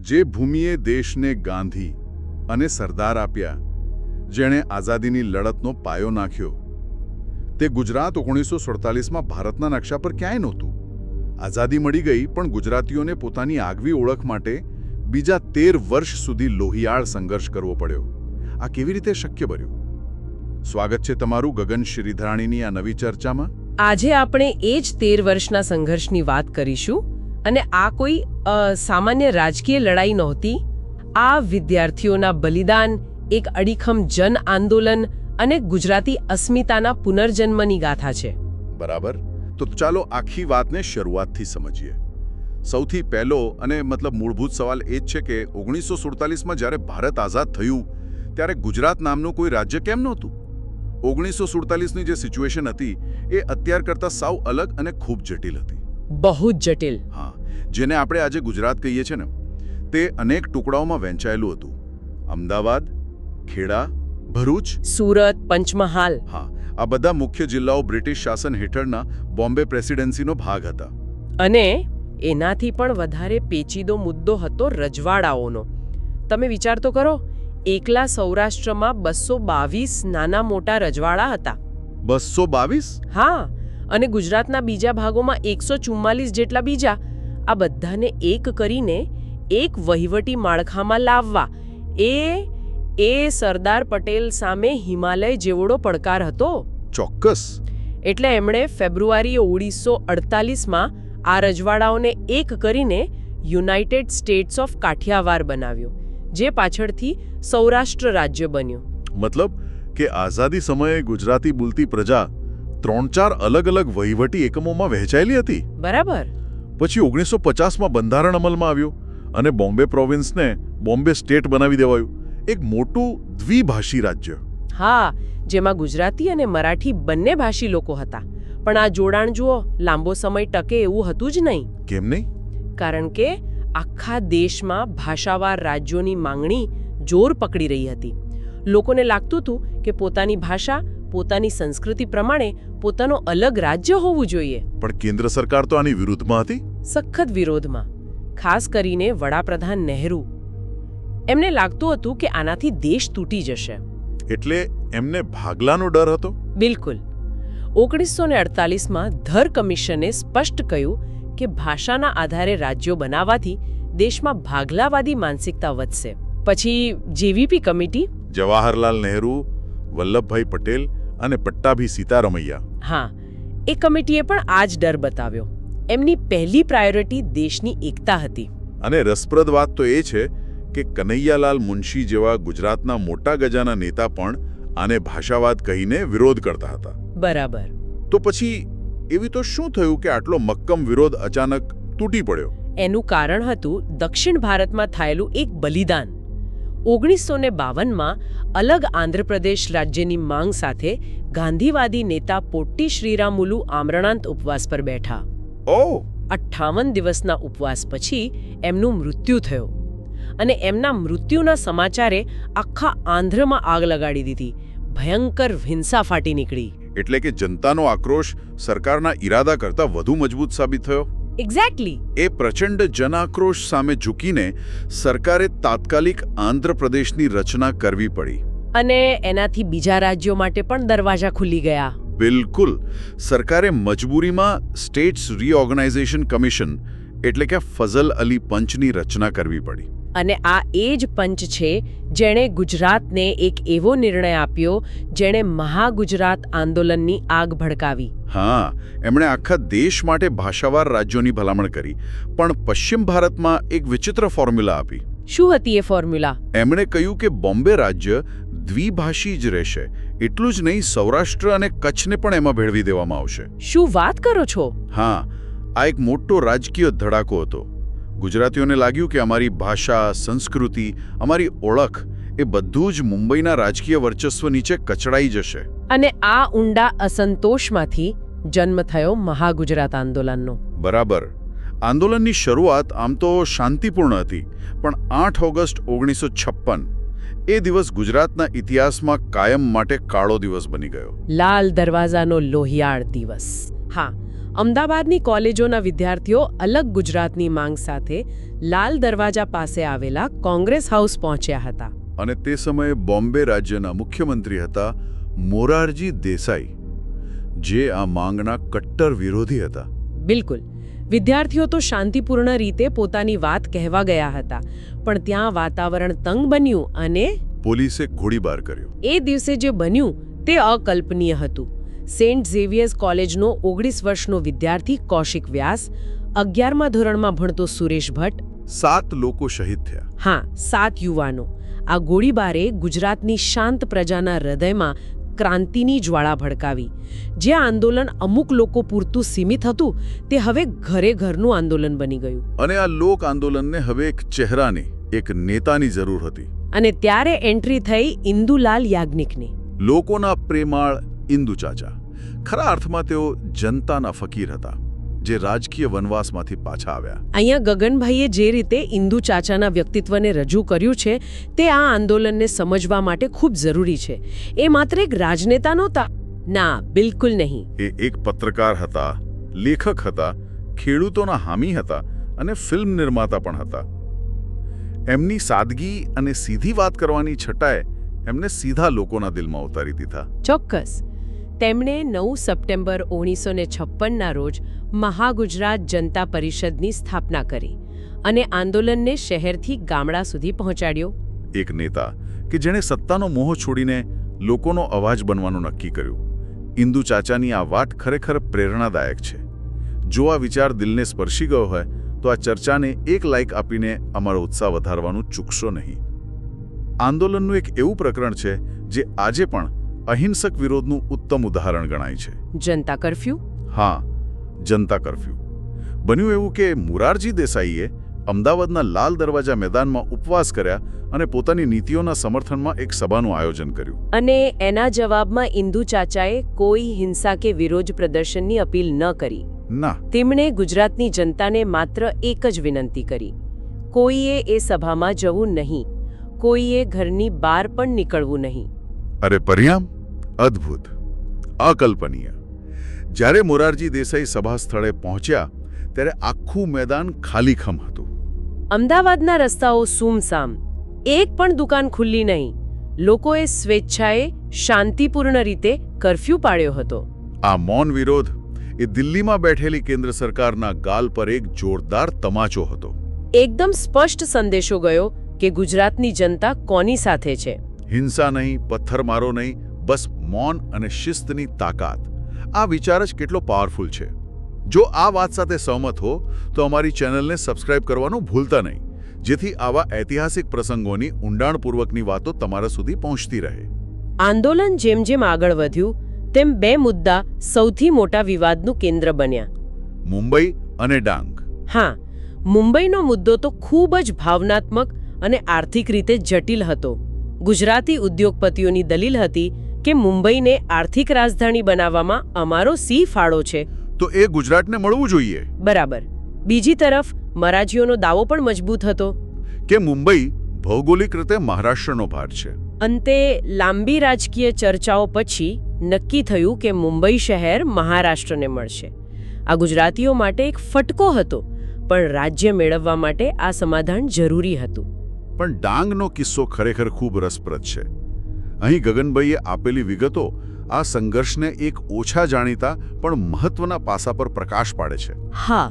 જે ભૂમિએ દેશને ગાંધી અને સરદાર આપ્યા, જેણે આઝાદીની લડતનો પાયો નાખ્યો, તે ગુજરાત 1947માં ભારતના નકશા પર ક્યાંય નહોતું. આઝાદી મળી ગઈ, પણ ગુજરાતીઓને પોતાની આગવી ઓળખ માટે બીજા 13 વર્ષ સુધી લોહિયાળ સંઘર્ષ કરવો પડ્યો. આ કેવી રીતે શક્ય બન્યું? સ્વાગત છે તમારું ગગન શ્રીધરાણીની આ નવી ચર્ચામાં. આજે આપણે એ જ 13 વર્ષના સંઘર્ષની વાત કરીશું. અને આ કોઈ સામાન્ય રાજકીય લડાઈ નહોતી. આ વિદ્યાર્થીઓના બલિદાન, એક અડીખમ જન આંદોલન અને ગુજરાતી અસ્મિતાના પુનર્જન્મની ગાથા છે. બરાબર. તો ચાલો આખી વાતને શરૂઆતથી સમજીએ. સૌથી પહેલો અને મૂળભૂત સવાલ એ જ છે કે 1947માં જ્યારે ભારત આઝાદ થયું ત્યારે ગુજરાત નામનું કોઈ રાજ્ય કેમ નહોતું? 1947ની જે સિચ્યુએશન હતી એ અત્યાર કરતાં સાવ અલગ અને ખૂબ જટિલ હતી. બહુ જ જટિલ. હા, જેને આપણે આજે ગુજરાત કહીએ છીએ ને, તે અનેક ટુકડાઓમાં વહેંચાયેલું હતું. અમદાવાદ, ખેડા, ભરૂચ, સુરત, પંચમહાલ. હા, આ બધા મુખ્ય જિલ્લાઓ બ્રિટિશ શાસન હેઠળના બોમ્બે પ્રેસિડેન્સીનો ભાગ હતા. અને એનાથી પણ વધારે પેચીદો મુદ્દો હતો રજવાડાઓનો. તમે વિચાર તો કરો, એકલા સૌરાષ્ટ્રમાં 222 નાના મોટા રજવાડા હતા. 222? હા, અને ગુજરાતના બીજા ભાગોમાં 144 જેટલા બીજા. આ બધાને એક કરીને એક વહીવટી માળખામાં લાવવા, એ સરદાર પટેલ સામે હિમાલય જેવડો પડકાર હતો. ચોક્કસ. એટલે એમણે ફેબ્રુઆરી 1948માં આ રજવાડાઓને એક કરીને યુનાઇટેડ સ્ટેટ્સ ઓફ કાઠિયાવાડ બનાવ્યો, જે પાછળથી સૌરાષ્ટ્ર રાજ્ય બન્યું. મતલબ કે આઝાદી સમયે ગુજરાતી બોલતી પ્રજા 3-4 અલગ અલગ વહીવટી એકમોમાં વહેંચાયેલી હતી. બરાબર. પછી 1950માં બંધારણ અમલમાં આવ્યું અને બોમ્બે પ્રોવિન્સને બોમ્બે સ્ટેટ બનાવી દેવાયું. એક મોટું દ્વિભાષી રાજ્ય. હા, જેમાં ગુજરાતી અને મરાઠી બંને ભાષી લોકો હતા. પણ આ જોડાણ જુઓ, લાંબો સમય ટકે એવું હતું જ નહીં. કેમ નહીં? કારણ કે આખા દેશમાં ભાષાવાર રાજ્યોની માંગણી જોર પકડી રહી હતી. લોકોને લાગતું હતું કે પોતાની ભાષા, પોતાની સંસ્કૃતિ પ્રમાણે પોતાનો અલગ રાજ્ય હોવું જોઈએ. પણ કેન્દ્ર સરકાર તો આની વિરુદ્ધમાં હતી. સખત વિરોધમાં. ખાસ કરીને વડાપ્રધાન નહેરુ. એમને લાગતું હતું કે આનાથી દેશ તૂટી જશે. એટલે એમને ભાગલાનો ડર હતો. બિલકુલ. 1948માં ધર કમિશને સ્પષ્ટ કહ્યું કે ભાષાના આધારે રાજ્યો બનાવવાથી દેશમાં ભાગલાવાદી માનસિકતા વધશે. પછી જેવીપી કમિટી, જવાહરલાલ નહેરુ, વલ્લભભાઈ પટેલ અને પટ્ટાભી સીતારમૈયા. હા, એ કમિટીએ પણ આ જ ડર બતાવ્યો. એમની પહેલી પ્રાયોરિટી દેશની એકતા હતી. અને રસપ્રદ વાત તો એ છે કે કનૈયાલાલ મુનશી જેવા ગુજરાતના મોટા ગજાના નેતા પણ આને ભાષાવાદ કહીને વિરોધ કરતા હતા. બરાબર. તો પછી એવી તો શું થયું કે આટલો મક્કમ વિરોધ અચાનક તૂટી પડ્યો? એનું કારણ હતું દક્ષિણ ભારતમાં થયેલું એક બલિદાન. 1952માં અલગ આંધ્રપ્રદેશ રાજ્યની માંગ સાથે ગાંધીવાદી નેતા પોટ્ટી શ્રીરામુલુ આમરણાંત ઉપવાસ પર બેઠા. 58 દિવસના ઉપવાસ પછી એમનું મૃત્યુ થયું. અને એમના મૃત્યુના સમાચારે આખા આંધ્રમાં આગ લગાડી દીધી. ભયંકર હિંસા ફાટી નીકળી. એટલે કે જનતાનો આક્રોશ સરકારના ઈરાદા કરતાં વધુ મજબૂત સાબિત થયો. એક્ઝેક્ટલી. એ પ્રચંડ જનાક્રોશ સામે ઝૂકીને સરકારે તાત્કાલિક આંધ્રપ્રદેશની રચના કરવી પડી. અને એનાથી બીજા રાજ્યો માટે પણ દરવાજા ખુલી ગયા. બિલકુલ. સરકારે મજબૂરીમાં સ્ટેટ્સ રીઓર્ગેનાઇઝેશન કમિશન એટલે કે ફઝલ અલી પંચની રચના કરવી પડી. અને આ એ જ પંચ છે જેણે ગુજરાતને એક એવો નિર્ણય આપ્યો જેણે મહાગુજરાત આંદોલનની આગ ભડકાવી. હા, એમણે આખા દેશ માટે ભાષાવાર રાજ્યોની ભલામણ કરી, પણ પશ્ચિમ ભારતમાં એક વિચિત્ર ફોર્મ્યુલા આપી. શું હતી એ ફોર્મ્યુલા? એમણે કહ્યું કે બોમ્બે રાજ્ય દ્વિભાષી જ રહેશે. એટલું જ નહીં, સૌરાષ્ટ્ર અને કચ્છને પણ એમાં ભેળવી દેવામાં આવશે. શું વાત કરો છો? હા, આ એક મોટો રાજકીય ધડાકો હતો. ગુજરાતીઓને લાગ્યું કે અમારી ભાષા, સંસ્કૃતિ, અમારી ઓળખ એ બધું જ મુંબઈના રાજકીય વર્ચસ્વ નીચે કચડાઈ જશે. અને આ ઊંડા અસંતોષમાંથી જન્મ થયો મહાગુજરાત આંદોલનનો. બરાબર. આંદોલનની શરૂઆત આમ તો શાંતિપૂર્ણ હતી, પણ 8 ઓગસ્ટ 1956 એ દિવસ ગુજરાતના ઇતિહાસમાં કાયમ માટે કાળો દિવસ બની ગયો. લાલ દરવાજાનો લોહિયાળ દિવસ. હા, અમદાવાદની કોલેજોના વિદ્યાર્થીઓ અલગ ગુજરાતની માંગ સાથે લાલ દરવાજા પાસે આવેલા કોંગ્રેસ હાઉસ પહોંચ્યા હતા. અને તે સમયે બોમ્બે રાજ્યના મુખ્યમંત્રી હતા મોરારજી દેસાઈ, જે આ માંગના કટ્ટર વિરોધી હતા. બિલકુલ. વિદ્યાર્થીઓ તો શાંતિપૂર્ણ રીતે પોતાની વાત કહેવા ગયા હતા, પણ ત્યાં વાતાવરણ તંગ બન્યું અને પોલીસે ગોળીબાર કર્યો. એ દિવસે જે બન્યું તે અકલ્પનીય હતું. સેન્ટ ઝેવિયર્સ કોલેજનો 19 વર્ષનો વિદ્યાર્થી કૌશિક વ્યાસ, 11મા ધોરણમાં ભણતો સુરેશ ભટ્ટ, 7 લોકો શહીદ થયા. હા, 7 યુવાનો. આ ગોળીબારે ગુજરાતની શાંત પ્રજાના હૃદયમાં ક્રાંતિની જ્વાળા ભડકાવી. જે આંદોલન અમુક લોકો પૂરતું સીમિત હતું, તે હવે ઘરે ઘરનું આંદોલન બની ગયું. અને આ લોક આંદોલનને હવે એક ચહેરાની, એક નેતાની જરૂર હતી. અને ત્યારે એન્ટ્રી થઈ ઇન્દુલાલ યાજ્ઞિકની. લોકોના પ્રેમાળ ઇન્દુ ચાચા. ખરા અર્થમાં તેઓ જનતાના ફકીર હતા, જે રાજકીય વનવાસમાંથી પાછા આવ્યા. અહીંયા ગગનભાઈએ જે રીતે ઇન્દુ ચાચાના વ્યક્તિત્વને રજૂ કર્યું છે, તે આ આંદોલનને સમજવા માટે ખૂબ જરૂરી છે. એ માત્ર એક રાજનેતા નહોતા. ના, બિલકુલ નહીં. એ એક પત્રકાર હતા, લેખક હતા, ખેડૂતોના હામી હતા અને ફિલ્મ નિર્માતા પણ હતા. એમની સાદગી અને સીધી વાત કરવાની છટાએ એમને સીધા લોકોના દિલમાં ઉતારી દીધા. ચોક્કસ. તેમણે 9 સપ્ટેમ્બર 1956ના રોજ મહાગુજરાત જનતા પરિષદની સ્થાપના કરી અને આંદોલનને શહેરથી ગામડા સુધી પહોંચાડ્યો. એક નેતા કે જેણે સત્તાનો મોહ છોડીને લોકોનો અવાજ બનવાનું નક્કી કર્યું. ઇન્દુ ચાચાની આ વાત ખરેખર પ્રેરણાદાયક છે. જો આ વિચાર દિલને સ્પર્શી ગયો હોય તો આ ચર્ચાને એક લાઇક આપીને અમારો ઉત્સાહ વધારવાનું ચૂકશો નહીં. આંદોલનનું એક એવું પ્રકરણ છે જે આજે પણ અહિંસક વિરોધનું ઉત્તમ ઉદાહરણ ગણાય છે. જનતા કર્ફ્યુ. હા, જનતા કર્ફ્યુ. બન્યું એવું કે મોરારજી દેસાઈએ અમદાવાદના લાલ દરવાજા મેદાનમાં ઉપવાસ કર્યા અને પોતાની નીતિઓના સમર્થનમાં એક સભાનું આયોજન કર્યું. અને એના જવાબમાં ઇન્દુ ચાચાએ કોઈ હિંસા કે વિરોધ પ્રદર્શનની અપીલ ન કરી. ના. તેમણે ગુજરાતની જનતાને માત્ર એક જ વિનંતી કરી: કોઈએ એ સભામાં જવું નહીં, કોઈએ ઘરની બહાર પણ નીકળવું નહીં. અરે પરિણામ અદ્ભુત, અકલ્પનીય. જ્યારે મોરારજી દેસાઈ સભા સ્થળે પહોંચ્યા ત્યારે આખું મેદાન ખાલીખમ હતું. અમદાવાદના રસ્તાઓ સૂમસામ, એક પણ દુકાન ખુલ્લી નહીં. લોકોએ સ્વેચ્છાએ શાંતિપૂર્ણ રીતે કર્ફ્યુ પાડ્યો હતો. આ મૌન વિરોધ એ દિલ્હીમાં બેઠેલી કેન્દ્ર સરકારના ગાલ પર એક જોરદાર તમાચો હતો. એકદમ સ્પષ્ટ સંદેશો ગયો કે ગુજરાતની જનતા કોની સાથે છે. હિંસા નહીં, પથ્થરમારો નહીં, બસ મૌન અને શિસ્તની તાકાત. આ વિચાર જ કેટલો પાવરફુલ છે. જો આ વાત સાથે સહમત હો તો અમારી ચેનલને સબસ્ક્રાઇબ કરવાનું ભૂલતા નહીં, જેથી આવા ઐતિહાસિક પ્રસંગોની ઊંડાણપૂર્વકની વાતો તમારા સુધી પહોંચતી રહે. આંદોલન જેમ જેમ આગળ વધ્યું તેમ 2 મુદ્દા સૌથી મોટા વિવાદનું કેન્દ્ર બન્યા: મુંબઈ અને ડાંગ. હા, મુંબઈનો મુદ્દો તો ખૂબ જ ભાવનાત્મક અને આર્થિક રીતે જટિલ હતો. ગુજરાતી ઉદ્યોગપતિઓની દલીલ હતી કે મુંબઈને આર્થિક રાજધાની બનાવવામાં અમારો સી ફાળો છે, તો એ ગુજરાતને મળવું જોઈએ. બરાબર. બીજી તરફ મરાઠીઓનો દાવો પણ મજબૂત હતો કે મુંબઈ ભૌગોલિક રીતે મહારાષ્ટ્રનો ભાગ છે. અંતે લાંબી રાજકીય ચર્ચાઓ પછી નક્કી થયું કે મુંબઈ શહેર મહારાષ્ટ્રને મળશે. આ ગુજરાતીઓ માટે એક ફટકો હતો, પણ રાજ્ય મેળવવા માટે આ સમાધાન જરૂરી હતું. પણ ડાંગનો કિસ્સો ખરેખર ખૂબ રસપ્રદ છે. અહીં ગગનભાઈએ આપેલી વિગતો આ સંઘર્ષને એક ઓછા જાણીતા પણ મહત્વના પાસા પર પ્રકાશ પાડે છે. હા,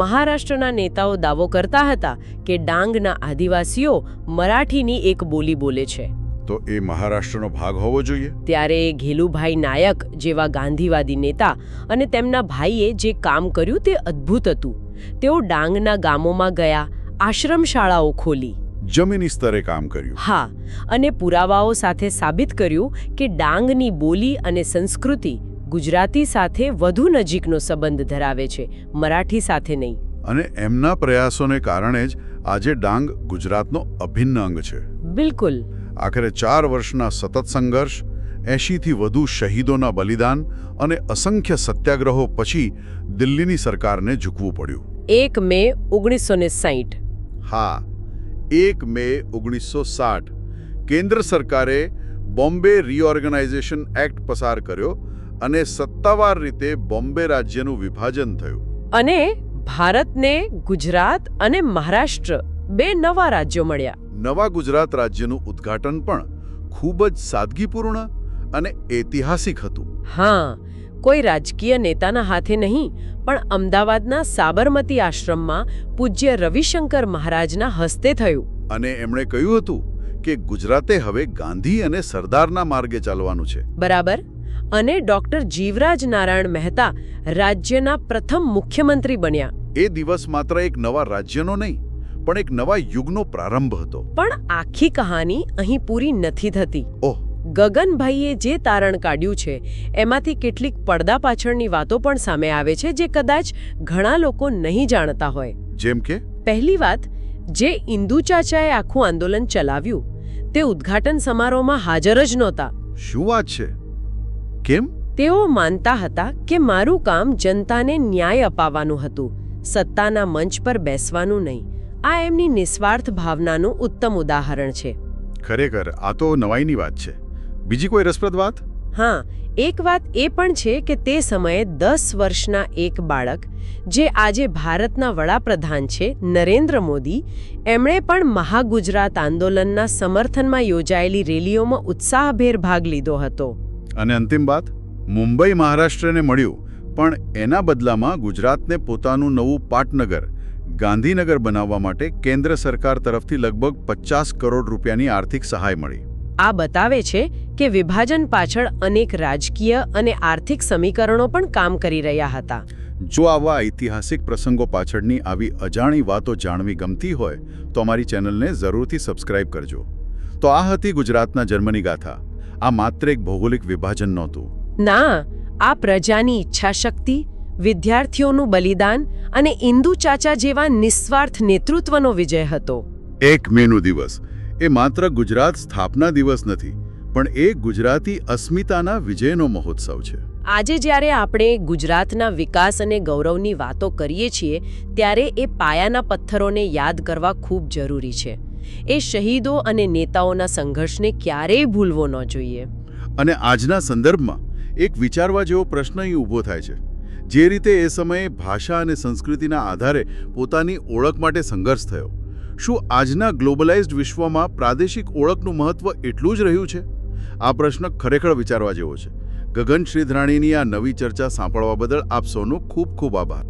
મહારાષ્ટ્રના નેતાઓ દાવો કરતા હતા કે ડાંગના આદિવાસીઓ મરાઠીની એક બોલી બોલે છે. તો એ મહારાષ્ટ્રનો ભાગ હોવો જોઈએ. ત્યારે ઘેલુભાઈ નાયક જેવા ગાંધીવાદી નેતા અને તેમના ભાઈએ જે કામ કર્યું તે અદ્ભુત હતું. તેઓ ડાંગના ગામોમાં ગયા, આશ્રમ શાળાઓ ખોલી, જમીની સ્તરે કામ કર્યું. હા, અને પુરાવાઓ સાથે સાબિત કર્યું કે ડાંગની બોલી અને સંસ્કૃતિ ગુજરાતી સાથે વધુ નજીકનો સંબંધ ધરાવે છે, મરાઠી સાથે નહીં. અને એમના પ્રયાસોને કારણે જ આજે ડાંગ ગુજરાતનો અભિન્ન અંગ છે. બિલકુલ. આખરે 4 વર્ષના સતત સંઘર્ષ, 80થી વધુ શહીદોના બલિદાન અને અસંખ્ય સત્યાગ્રહો પછી દિલ્હીની સરકારને ઝૂકવું પડ્યું. 1 મે 1960. હા, 1 મે 1960 કેન્દ્ર સરકારે બોમ્બે રીઓર્ગેનાઇઝેશન એક્ટ પસાર કર્યો અને સત્તાવાર રીતે બોમ્બે રાજ્યનું વિભાજન થયું. અને ભારતને ગુજરાત અને મહારાષ્ટ્ર 2 નવા રાજ્યો મળ્યા. નવા ગુજરાત રાજ્યનું ઉદ્ઘાટન પણ ખૂબ જ સાદગીપૂર્ણ અને ઐતિહાસિક હતું. હા, કોઈ રાજકીય નેતાના હાથે નહીં, પણ અમદાવાદના સાબરમતી આશ્રમમાં પૂજ્ય રવિશંકર મહારાજના હસ્તે થયું. અને એમણે કહ્યું હતું કે ગુજરાતે હવે ગાંધી અને સરદારના માર્ગે ચાલવાનું છે. બરાબર. અને ડોક્ટર જીવરાજ નારાયણ મહેતા રાજ્યના પ્રથમ મુખ્યમંત્રી બન્યા. એ દિવસ માત્ર એક નવા રાજ્યનો નહીં, પણ એક નવા યુગનો પ્રારંભ હતો. પણ આખી કહાની અહીં પૂરી નથી થતી. ઓહ, ગગનભાઈએ જે તારણ કાઢ્યું છે એમાંથી કેટલીક પડદા પાછળની વાતો પણ સામે આવે છે, જે કદાચ ઘણા લોકો નહીં જાણતા હોય. જેમ કે પહેલી વાત, જે ઇન્દુ ચાચાએ આખું આંદોલન ચલાવ્યું તે ઉદ્ઘાટન સમારોહમાં હાજર જ નહોતા. શું વાત છે? કેમ? તેઓ માનતા હતા કે મારું કામ જનતાને ન્યાય અપાવવાનું હતું, સત્તાના મંચ પર બેસવાનું નહીં. આ એમની નિસ્વાર્થ ભાવનાનું ઉત્તમ ઉદાહરણ છે. ખરેખર આ તો નવાઈની વાત છે. બીજી કોઈ રસપ્રદ વાત? હા, એક વાત એ પણ છે કે તે સમયે 10 વર્ષના એક બાળક, જે આજે ભારતના વડાપ્રધાન છે, નરેન્દ્ર મોદી, એમણે પણ મહાગુજરાત આંદોલનના સમર્થનમાં યોજાયેલી રેલીઓમાં ઉત્સાહભેર ભાગ લીધો હતો. અને અંતિમ વાત, મુંબઈ મહારાષ્ટ્રને મળ્યું, પણ એના બદલામાં ગુજરાતને પોતાનું નવું પાટનગર ગાંધીનગર બનાવવા માટે કેન્દ્ર સરકાર તરફથી લગભગ 50 કરોડ રૂપિયાની આર્થિક સહાય મળી. આ બતાવે છે કે વિભાજન પાછળ અનેક રાજકીય અને આર્થિક સમીકરણો પણ કામ કરી રહ્યા હતા. જો આવા ઐતિહાસિક પ્રસંગો પાછળની આવી અજાણી વાતો જાણવી ગમતી હોય તો અમારી ચેનલને જરૂરથી સબસ્ક્રાઇબ કરજો. તો આ હતી ગુજરાતના જન્મની ગાથા. આ માત્ર એક ભૌગોલિક વિભાજન નહોતું. ના, આ પ્રજાની ઈચ્છાશક્તિ, વિદ્યાર્થીઓનું બલિદાન અને ઇન્દુ ચાચા જેવા નિસ્વાર્થ નેતૃત્વનો વિજય હતો. 1 મેનો દિવસ એ માત્ર ગુજરાત સ્થાપના દિવસ નથી, પણ એ ગુજરાતી અસ્મિતાના વિજયનો મહોત્સવ છે. આજે જ્યારે આપણે ગુજરાતના વિકાસ અને ગૌરવની વાતો કરીએ છીએ, ત્યારે એ પાયાના પથ્થરોને યાદ કરવા ખૂબ જરૂરી છે. એ શહીદો અને નેતાઓના સંઘર્ષને ક્યારેય ભૂલવો ન જોઈએ. અને આજના સંદર્ભમાં એક વિચારવા જેવો પ્રશ્ન અહીં ઊભો થાય છે. જે રીતે એ સમયે ભાષા અને સંસ્કૃતિના આધારે પોતાની ઓળખ માટે સંઘર્ષ થયો, શું આજના ગ્લોબલાઇઝ્ડ વિશ્વમાં પ્રાદેશિક ઓળખનું મહત્વ એટલું જ રહ્યું છે? આ પ્રશ્ન ખરેખર વિચારવા જેવો છે. ગગન શ્રીધરાણીની આ નવી ચર્ચા સાંભળવા બદલ આપ સૌનો ખૂબ ખૂબ આભાર.